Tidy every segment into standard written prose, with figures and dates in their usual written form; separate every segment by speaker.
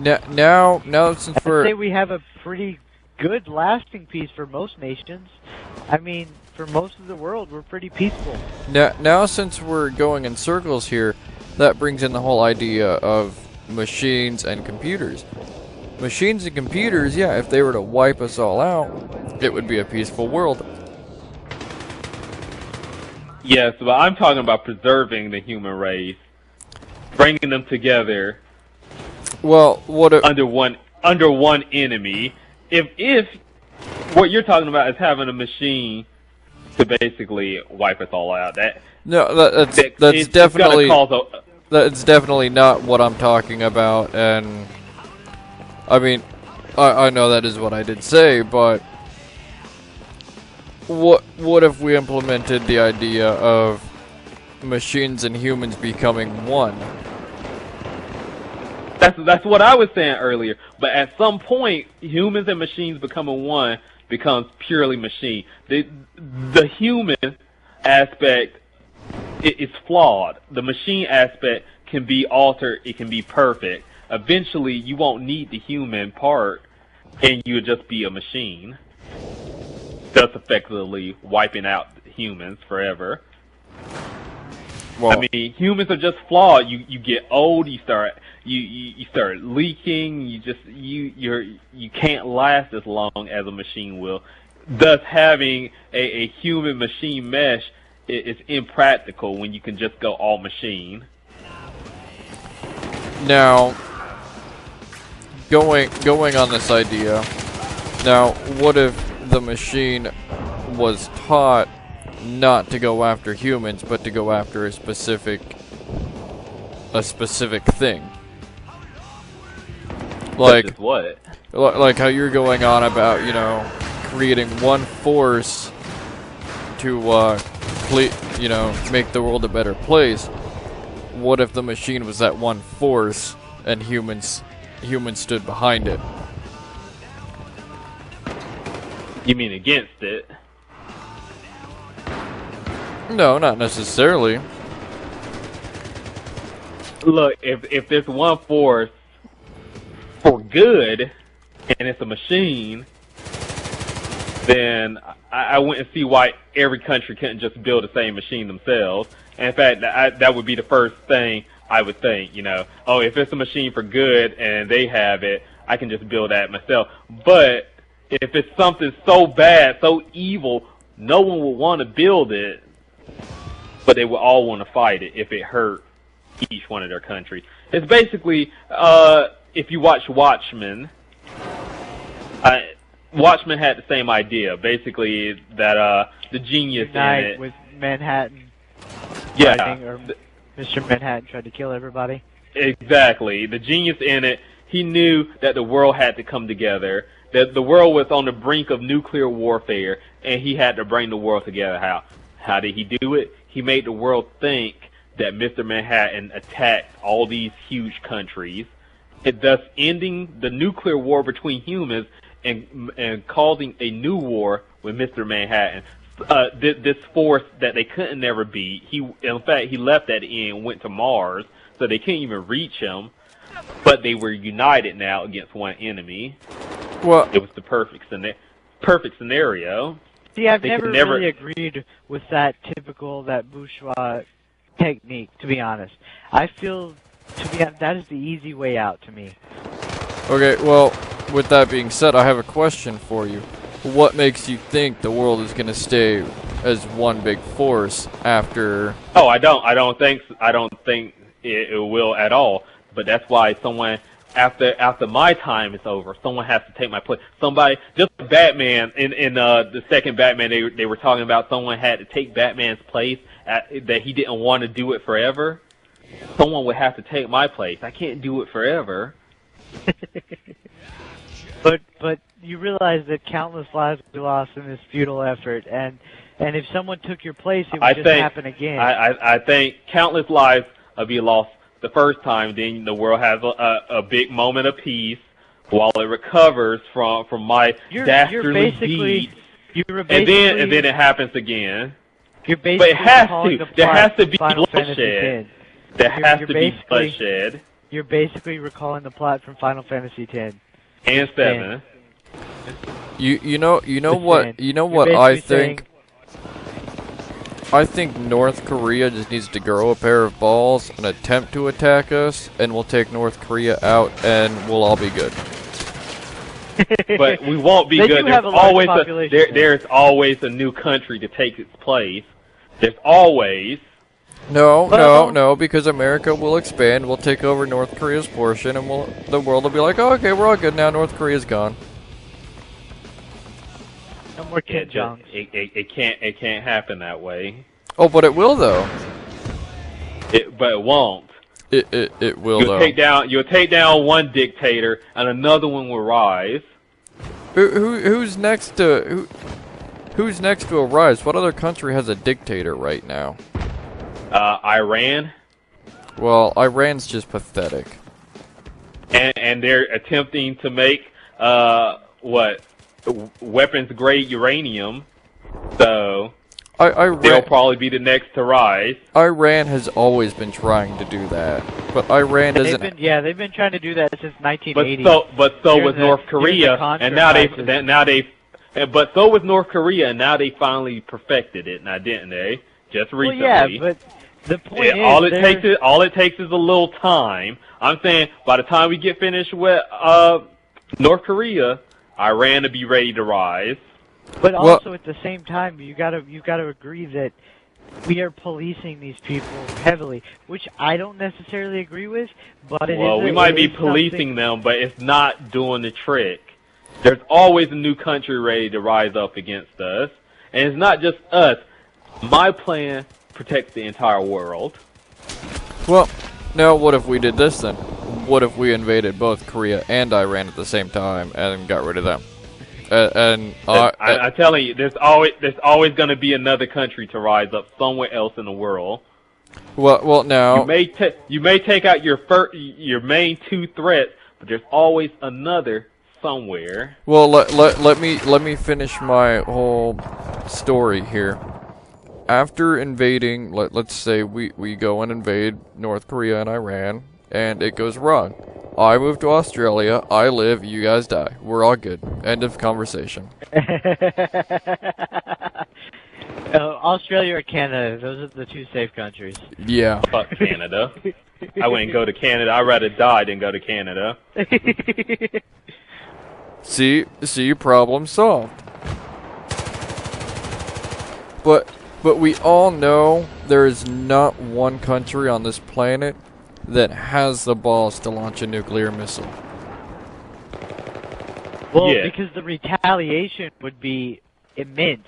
Speaker 1: Now since
Speaker 2: I'd say we have a pretty good lasting peace for most nations. I mean, for most of the world, we're pretty peaceful.
Speaker 1: Now since we're going in circles here, that brings in the whole idea of machines and computers. Machines and computers, yeah, if they were to wipe us all out, it would be a peaceful world.
Speaker 3: Yes, but I'm talking about preserving the human race, bringing them together.
Speaker 1: Well,
Speaker 3: under one enemy. If what you're talking about is having a machine to basically wipe us all out,
Speaker 1: that's definitely not what I'm talking about. And I mean, I know that is what I did say, but what if we implemented the idea of machines and humans becoming one?
Speaker 3: That's what I was saying earlier. But at some point, humans and machines becoming one becomes purely machine. The human aspect is flawed. The machine aspect can be altered. It can be perfect. Eventually, you won't need the human part, and you'll just be a machine, thus effectively wiping out humans forever. Well, I mean, humans are just flawed. You get old. You start leaking. You can't last as long as a machine will. Thus, having a human machine mesh is impractical when you can just go all machine.
Speaker 1: Now, going on this idea. Now, what if the machine was taught not to go after humans, but to go after a specific thing? Like
Speaker 3: what?
Speaker 1: Like how you're going on about, creating one force to, make the world a better place. What if the machine was that one force and humans stood behind it?
Speaker 3: You mean against it?
Speaker 1: No, not necessarily.
Speaker 3: Look, if there's one force for good, and it's a machine, then I wouldn't see why every country couldn't just build the same machine themselves. And in fact, that would be the first thing I would think, oh, if it's a machine for good and they have it, I can just build that myself. But if it's something so bad, so evil, no one would want to build it, but they would all want to fight it if it hurt each one of their countries. It's basically, if you watch Watchmen, Watchmen had the same idea, basically that the genius
Speaker 2: Unite
Speaker 3: in it
Speaker 2: with Manhattan.
Speaker 3: Yeah.
Speaker 2: Or Mr. Manhattan tried to kill everybody.
Speaker 3: Exactly. The genius in it, he knew that the world had to come together, that the world was on the brink of nuclear warfare, and he had to bring the world together. How did he do it? He made the world think that Mr. Manhattan attacked all these huge countries, and thus ending the nuclear war between humans and causing a new war with Mr. Manhattan. This force that they couldn't never beat. In fact, he left at the end and went to Mars, so they couldn't even reach him. But they were united now against one enemy.
Speaker 1: Well,
Speaker 3: it was the perfect scenario.
Speaker 2: See, I've never really agreed with that bourgeois technique, to be honest. I feel, that is the easy way out to me.
Speaker 1: Okay, well, with that being said, I have a question for you. What makes you think the world is going to stay as one big force after?
Speaker 3: Oh, I don't think it will at all. But that's why someone after my time is over, someone has to take my place. Somebody, just Batman in the second Batman, they were talking about someone had to take Batman's place that he didn't want to do it forever. Someone would have to take my place. I can't do it forever.
Speaker 2: But you realize that countless lives would be lost in this futile effort, and if someone took your place, it would happen again.
Speaker 3: I think countless lives would be lost the first time. Then the world has a big moment of peace while it recovers from my dastardly deeds. And then it happens again.
Speaker 2: But it
Speaker 3: has to. There has to be bloodshed. There has to be bloodshed.
Speaker 2: You're basically recalling the plot from Final Fantasy X.
Speaker 3: And 7.
Speaker 1: You know what I think? I think North Korea just needs to grow a pair of balls and attempt to attack us, and we'll take North Korea out, and we'll all be good.
Speaker 3: But we won't be good. There's always a new country to take its place. There's always.
Speaker 1: No, because America will expand, we'll take over North Korea's portion, and the world will be like, oh, okay, we're all good now, North Korea's gone.
Speaker 2: No more Kim Jong.
Speaker 3: It can't happen that way.
Speaker 1: Oh, but it will though.
Speaker 3: But it won't.
Speaker 1: It will though.
Speaker 3: You'll take down one dictator, and another one will rise.
Speaker 1: Who's next to a rise? What other country has a dictator right now?
Speaker 3: Iran.
Speaker 1: Well, Iran's just pathetic.
Speaker 3: And they're attempting to make weapons grade uranium. So they'll probably be the next to rise.
Speaker 1: Iran has always been trying to do that, but Iran doesn't.
Speaker 2: They've been trying to do that since 1980.
Speaker 3: But so was North Korea, and but so was North Korea, and now they finally perfected it, now didn't they? Just recently.
Speaker 2: Well, yeah, but the point is,
Speaker 3: all it takes is a little time. I'm saying by the time we get finished with North Korea, Iran will be ready to rise.
Speaker 2: But also at the same time, you gotta agree that we are policing these people heavily, which I don't necessarily agree with. But
Speaker 3: we might be policing them, but it's not doing the trick. There's always a new country ready to rise up against us, and it's not just us. My plan protects the entire world.
Speaker 1: Well, now what if we did this then? What if we invaded both Korea and Iran at the same time and got rid of them?
Speaker 3: I'm telling you, there's always going to be another country to rise up somewhere else in the world.
Speaker 1: Well, now
Speaker 3: you may take out your main two threats, but there's always another somewhere.
Speaker 1: Well, let me finish my whole story here. After invading, let's say we go and invade North Korea and Iran, and it goes wrong. I move to Australia, I live, you guys die. We're all good. End of conversation.
Speaker 2: Australia or Canada, those are the two safe countries.
Speaker 1: Yeah.
Speaker 3: Fuck Canada. I wouldn't go to Canada. I'd rather die than go to Canada.
Speaker 1: See, problem solved. But we all know there is not one country on this planet that has the balls to launch a nuclear missile.
Speaker 2: Well, because the retaliation would be immense.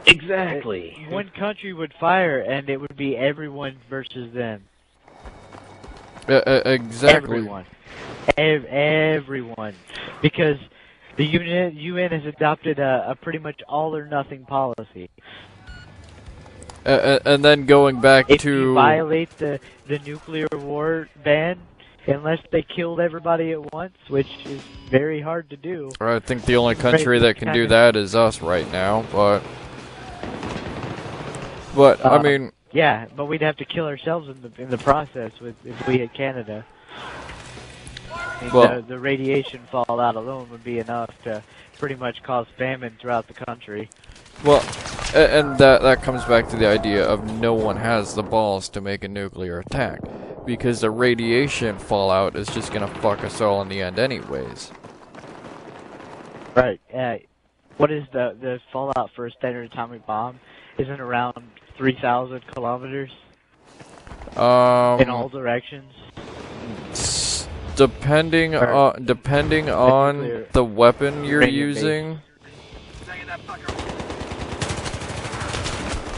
Speaker 3: Exactly.
Speaker 2: One country would fire, and it would be everyone versus them.
Speaker 1: Exactly.
Speaker 2: Everyone. Because the UN has adopted a pretty much all-or-nothing policy.
Speaker 1: And then going back
Speaker 2: if
Speaker 1: to...
Speaker 2: you violate the nuclear war ban, unless they killed everybody at once, which is very hard to do.
Speaker 1: I think the only country that can do that is us right now, but I mean...
Speaker 2: Yeah, but we'd have to kill ourselves in the process if we hit Canada. I mean,
Speaker 1: well,
Speaker 2: the radiation fallout alone would be enough to pretty much cause famine throughout the country.
Speaker 1: Well, and that comes back to the idea of no one has the balls to make a nuclear attack, because the radiation fallout is just gonna fuck us all in the end anyways.
Speaker 2: Right. What is the fallout for a standard atomic bomb? Isn't around 3,000 kilometers? In all directions?
Speaker 1: Depending on the weapon you're using.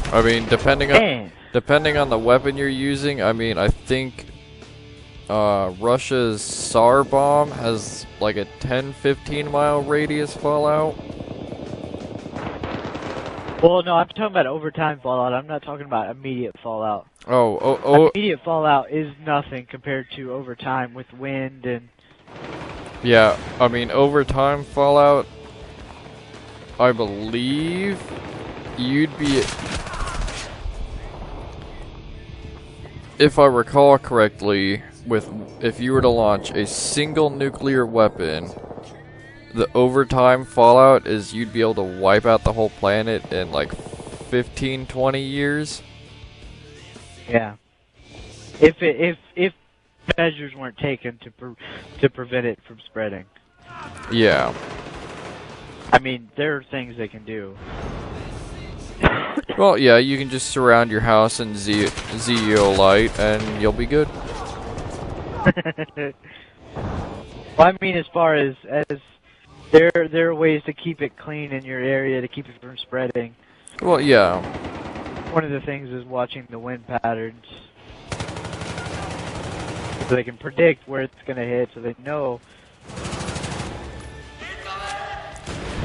Speaker 1: I mean, depending on the weapon you're using, I mean, I think Russia's Tsar bomb has like a 10-15 mile radius fallout.
Speaker 2: Well, no, I'm talking about overtime fallout. I'm not talking about immediate fallout.
Speaker 1: Oh.
Speaker 2: Immediate fallout is nothing compared to overtime with wind and...
Speaker 1: Yeah, I mean, overtime fallout, I believe you'd be... If I recall correctly, if you were to launch a single nuclear weapon, the overtime fallout is you'd be able to wipe out the whole planet in like 15, 20 years.
Speaker 2: Yeah. If measures weren't taken to prevent it from spreading.
Speaker 1: Yeah.
Speaker 2: I mean, there are things they can do.
Speaker 1: Well, yeah, you can just surround your house in zeolite and you'll be good.
Speaker 2: Well, I mean, as far as there are ways to keep it clean in your area to keep it from spreading.
Speaker 1: Well, yeah.
Speaker 2: One of the things is watching the wind patterns, so they can predict where it's going to hit, so they know.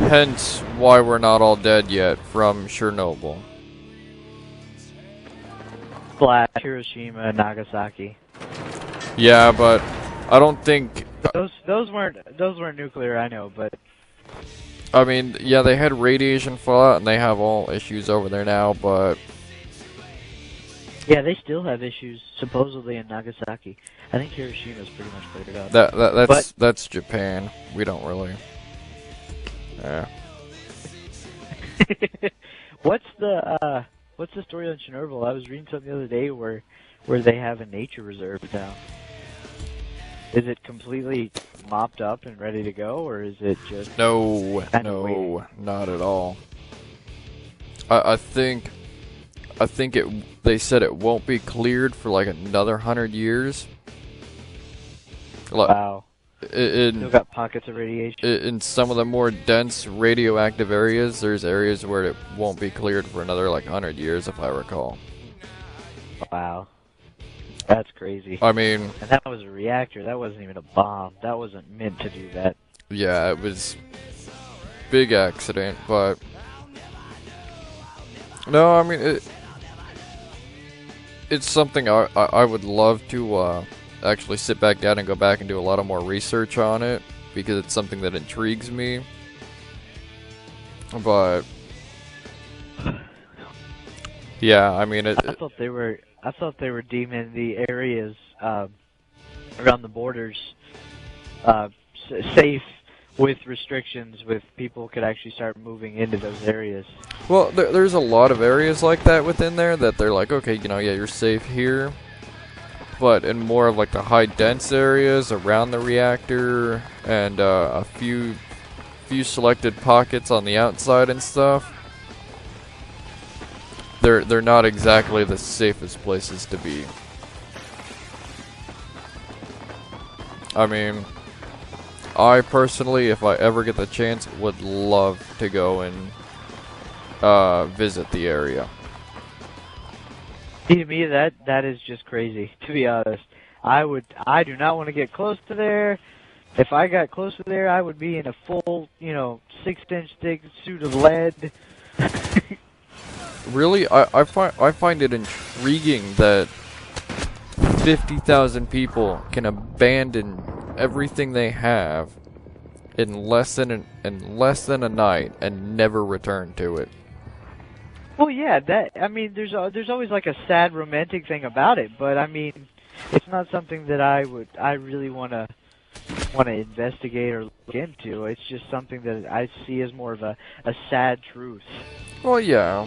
Speaker 1: Hence why we're not all dead yet from Chernobyl.
Speaker 2: / Hiroshima, Nagasaki.
Speaker 1: Yeah, but I don't think
Speaker 2: those weren't nuclear, I know, but
Speaker 1: I mean, yeah, they had radiation fallout and they have all issues over there now, but
Speaker 2: yeah, they still have issues supposedly in Nagasaki. I think Hiroshima's pretty much cleared up.
Speaker 1: That's Japan. We don't really. Yeah.
Speaker 2: What's the story on Chernobyl? I was reading something the other day where they have a nature reserve now. Is it completely mopped up and ready to go, or is it just
Speaker 1: no, not at all. I think they said it won't be cleared for like another 100 years.
Speaker 2: Wow. Still got pockets of radiation.
Speaker 1: In some of the more dense radioactive areas, there's areas where it won't be cleared for another like 100 years, if I recall.
Speaker 2: Wow. That's crazy.
Speaker 1: I mean...
Speaker 2: And that was a reactor. That wasn't even a bomb. That wasn't meant to do that.
Speaker 1: Yeah, it was... big accident, but... No, I mean, it's something I would love to actually sit back down and go back and do a lot of more research on it, because it's something that intrigues me. But... yeah, I mean... I
Speaker 2: thought they were deeming the areas around the borders safe with restrictions, with people could actually start moving into those areas.
Speaker 1: Well, there's a lot of areas like that within there that they're like, okay, you know, yeah, you're safe here. But in more of like the high dense areas around the reactor and a few selected pockets on the outside and stuff, they're not exactly the safest places to be. I mean, I personally, if I ever get the chance, would love to go and visit the area.
Speaker 2: See, to me, that is just crazy, to be honest. I do not want to get close to there. If I got close to there, I would be in a full, 6-inch thick suit of lead.
Speaker 1: Really, I find it intriguing that 50,000 people can abandon everything they have in less than a night and never return to it.
Speaker 2: Well, yeah, there's always like a sad romantic thing about it, but I mean, it's not something that I really want to investigate or look into. It's just something that I see as more of a sad truth.
Speaker 1: Well, yeah.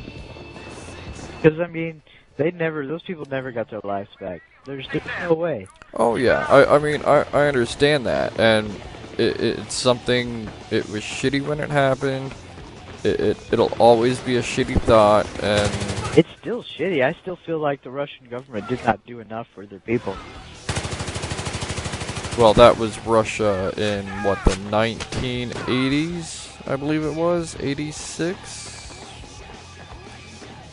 Speaker 2: Because I mean, those people never got their lives back. There's just no way.
Speaker 1: Oh yeah, I mean, I understand that, and it's something. It was shitty when it happened. It'll always be a shitty thought, and
Speaker 2: it's still shitty. I still feel like the Russian government did not do enough for their people.
Speaker 1: Well, that was Russia in what, the 1980s, I believe it was, 86.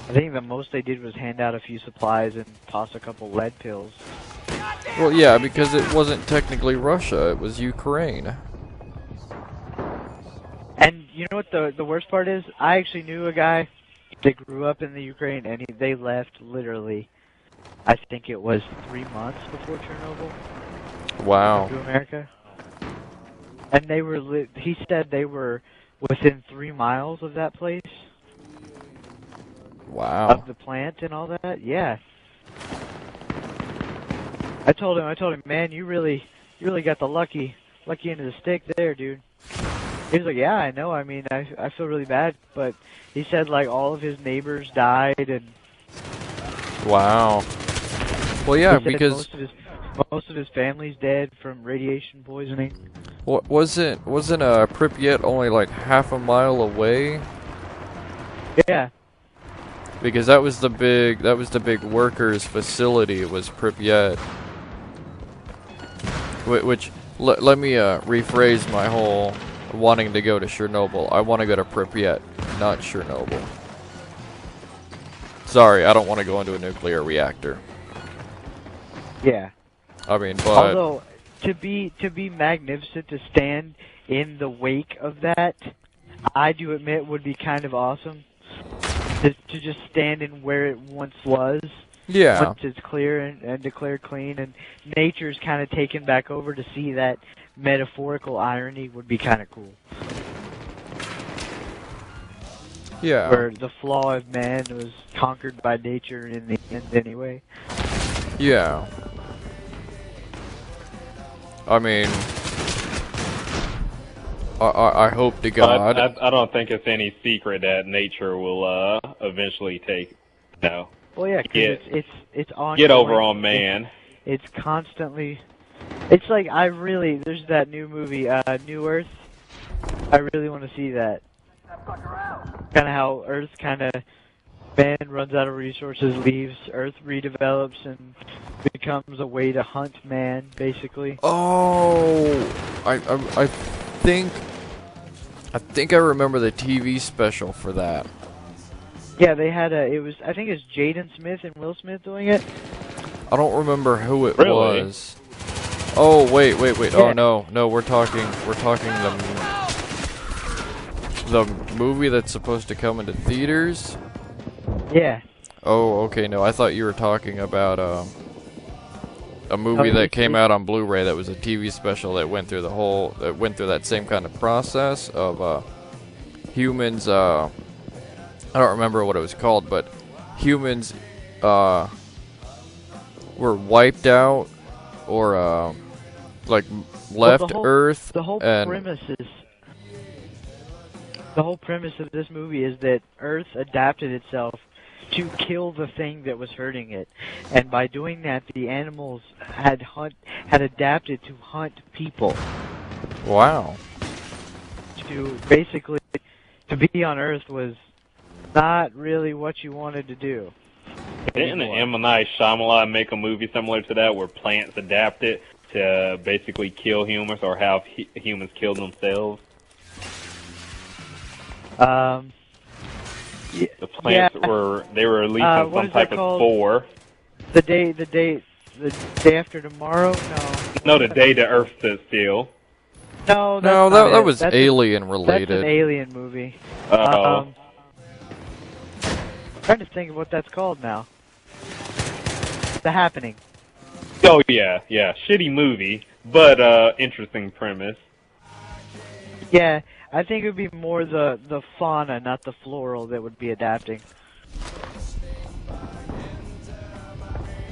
Speaker 2: I think the most they did was hand out a few supplies and toss a couple lead pills.
Speaker 1: Well, yeah, because it wasn't technically Russia, it was Ukraine.
Speaker 2: And you know what the worst part is? I actually knew a guy that grew up in the Ukraine, and they left literally, I think it was 3 months before Chernobyl.
Speaker 1: Wow.
Speaker 2: To America. And he said they were within 3 miles of that place.
Speaker 1: Wow.
Speaker 2: Of the plant and all that, yeah. I told him, man, you really got the lucky end of the stick there, dude. He was like, yeah, I know. I mean, I feel really bad, but he said like all of his neighbors died and.
Speaker 1: Wow. Well, yeah, because
Speaker 2: most of his family's dead from radiation poisoning.
Speaker 1: wasn't Pripyat only like half a mile away?
Speaker 2: Yeah.
Speaker 1: Because that was the big workers' facility. It was Pripyat. Which let me rephrase my whole wanting to go to Chernobyl. I want to go to Pripyat, not Chernobyl. Sorry, I don't want to go into a nuclear reactor.
Speaker 2: Yeah.
Speaker 1: I mean, but
Speaker 2: although to be magnificent to stand in the wake of that, I do admit would be kind of awesome. To just stand in where it once was.
Speaker 1: Yeah.
Speaker 2: Once it's clear and declared clean, and nature's kind of taken back over, to see that metaphorical irony would be kind of cool.
Speaker 1: Yeah.
Speaker 2: Where the flaw of man was conquered by nature in the end anyway.
Speaker 1: Yeah. I mean, I hope to God.
Speaker 3: I don't think it's any secret that nature will eventually take. No.
Speaker 2: Well, yeah, because it's ongoing.
Speaker 3: Get over on man.
Speaker 2: It's constantly. It's like there's that new movie, New Earth. I really want to see that. Kind of how Earth man runs out of resources, leaves Earth, redevelops, and becomes a way to hunt man, basically.
Speaker 1: Oh, I think I remember the TV special for that.
Speaker 2: Yeah, they had I think it's Jaden Smith and Will Smith doing it.
Speaker 1: I don't remember who it
Speaker 3: Really?
Speaker 1: was. Oh, wait.
Speaker 2: Yeah.
Speaker 1: Oh, no, we're talking the movie that's supposed to come into theaters?
Speaker 2: Yeah.
Speaker 1: Oh, okay, no, I thought you were talking about a movie that came out on Blu-ray that was a TV special that went through that same kind of process of humans, I don't remember what it was called, but humans were wiped out or like left Earth.
Speaker 2: The whole premise of this movie is that Earth adapted itself to kill the thing that was hurting it, and by doing that, the animals had adapted to hunt people.
Speaker 1: Wow.
Speaker 2: To basically be on Earth was not really what you wanted to do.
Speaker 3: Didn't M. Night Shyamalan make a movie similar to that where plants adapted to basically kill humans or have humans kill themselves? The plants were releasing some type of spore.
Speaker 2: The day after tomorrow?
Speaker 3: No, the day the Earth stood still.
Speaker 2: No,
Speaker 1: that was alien related.
Speaker 2: That's an alien movie.
Speaker 3: Oh.
Speaker 2: I'm trying to think of what that's called now. The Happening.
Speaker 3: Oh yeah, shitty movie, but interesting premise.
Speaker 2: Yeah, I think it would be more the fauna, not the floral, that would be adapting.